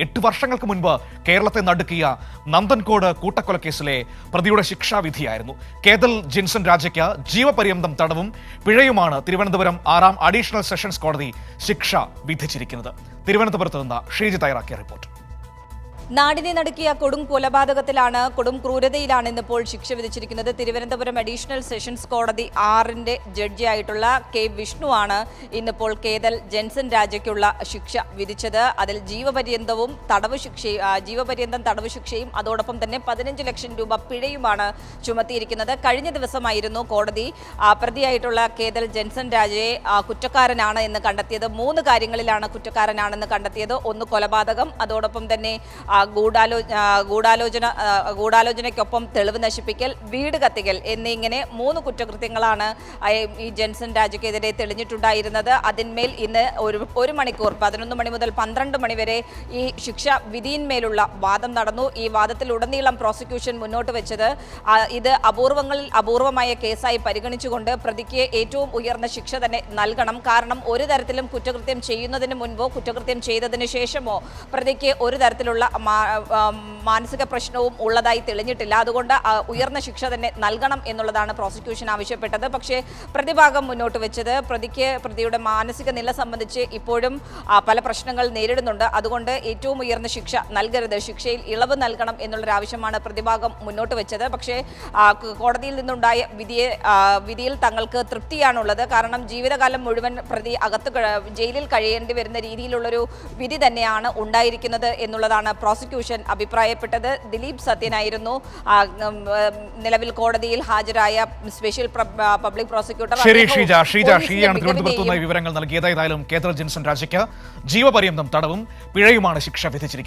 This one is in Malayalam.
8 വർഷങ്ങൾക്ക് മുൻപ് കേരളത്തെ നടുക്കിയ നന്ദൻകോട് കൂട്ടക്കൊലക്കേസിലെ പ്രതിയുടെ ശിക്ഷാവിധിയായിരുന്നു. കേതൽ ജിൻസൺ രാജയ്ക്ക് ജീവപര്യന്തം തടവും പിഴയുമാണ് തിരുവനന്തപുരം 6ാം അഡീഷണൽ സെഷൻസ് കോടതി ശിക്ഷ വിധിച്ചിരിക്കുന്നത്. തിരുവനന്തപുരത്ത് നിന്ന് ഷീജി തയ്യാറാക്കിയ റിപ്പോർട്ട്. നാടിനെ നടുക്കിയ കൊടും കൊലപാതകത്തിലാണ്, കൊടും ക്രൂരതയിലാണ് ഇന്നിപ്പോൾ ശിക്ഷ വിധിച്ചിരിക്കുന്നത്. തിരുവനന്തപുരം അഡീഷണൽ സെഷൻസ് കോടതി 6ന്റെ ജഡ്ജിയായിട്ടുള്ള കെ വിഷ്ണുവാണ് ഇന്നിപ്പോൾ കേതൽ ജെൻസൺ രാജയ്ക്കുള്ള ശിക്ഷ വിധിച്ചത്. അതിൽ ജീവപര്യന്തം തടവ് ശിക്ഷയും അതോടൊപ്പം തന്നെ 15 ലക്ഷം രൂപ പിഴയുമാണ് ചുമത്തിയിരിക്കുന്നത്. കഴിഞ്ഞ ദിവസമായിരുന്നു കോടതി പ്രതിയായിട്ടുള്ള കേതൽ ജെൻസൺ രാജയെ കുറ്റക്കാരനാണ് എന്ന് കണ്ടെത്തിയത്. 3 കാര്യങ്ങളിലാണ് കുറ്റക്കാരനാണെന്ന് കണ്ടെത്തിയത്. ഒന്ന് കൊലപാതകം, അതോടൊപ്പം തന്നെ ഗൂഢാലോചനയ്ക്കൊപ്പം തെളിവ് നശിപ്പിക്കൽ, വീട് കത്തിക്കൽ എന്നിങ്ങനെ 3 കുറ്റകൃത്യങ്ങളാണ് ഈ ജെൻസൺ രാജയ്ക്കെതിരെ തെളിഞ്ഞിട്ടുണ്ടായിരുന്നത്. അതിന്മേൽ ഇന്ന് ഒരു മണിക്കൂർ 11 മണി മുതൽ 12 മണി വരെ ഈ ശിക്ഷ വിധിയിന്മേലുള്ള വാദം നടന്നു. ഈ വാദത്തിലുടനീളം പ്രോസിക്യൂഷൻ മുന്നോട്ട് വെച്ചത് ഇത് അപൂർവമായ കേസായി പരിഗണിച്ചുകൊണ്ട് പ്രതിക്ക് ഏറ്റവും ഉയർന്ന ശിക്ഷ തന്നെ നൽകണം. കാരണം ഒരു തരത്തിലും കുറ്റകൃത്യം ചെയ്യുന്നതിന് മുൻപോ കുറ്റകൃത്യം ചെയ്തതിന് ശേഷമോ പ്രതിക്ക് ഒരു തരത്തിലുള്ള മാനസിക പ്രശ്നവും ഉള്ളതായി തെളിഞ്ഞിട്ടില്ല. അതുകൊണ്ട് ഉയർന്ന ശിക്ഷ തന്നെ നൽകണം എന്നുള്ളതാണ് പ്രോസിക്യൂഷൻ ആവശ്യപ്പെട്ടത്. പക്ഷേ പ്രതിഭാഗം മുന്നോട്ട് വെച്ചത് പ്രതിയുടെ മാനസിക നില സംബന്ധിച്ച് ഇപ്പോഴും പല പ്രശ്നങ്ങൾ നേരിടുന്നുണ്ട്. അതുകൊണ്ട് ഏറ്റവും ഉയർന്ന ശിക്ഷ നൽകരുത്, ശിക്ഷയിൽ ഇളവ് നൽകണം എന്നുള്ളൊരാവശ്യമാണ് പ്രതിഭാഗം മുന്നോട്ട് വെച്ചത്. പക്ഷേ കോടതിയിൽ നിന്നുണ്ടായ വിധിയിൽ തങ്ങൾക്ക് തൃപ്തിയാണുള്ളത്. കാരണം ജീവിതകാലം മുഴുവൻ പ്രതി ജയിലിൽ കഴിയേണ്ടി വരുന്ന രീതിയിലുള്ളൊരു വിധി തന്നെയാണ് ഉണ്ടായിരിക്കുന്നത് എന്നുള്ളതാണ് പ്രോസിക്യൂഷൻ അഭിപ്രായപ്പെട്ടത്. ദിലീപ് സത്യനായിരുന്നു നിലവിൽ കോടതിയിൽ ഹാജരായ സ്പെഷ്യൽ പബ്ലിക് പ്രോസിക്യൂട്ടർ. വിവരങ്ങൾ നൽകിയത്. ഏതായാലും കേതൽ ജിൻസൺ രാജയ്ക്ക് ജീവപര്യന്തം തടവും പിഴയുമാണ് ശിക്ഷ വിധിച്ചിരിക്കുന്നത്.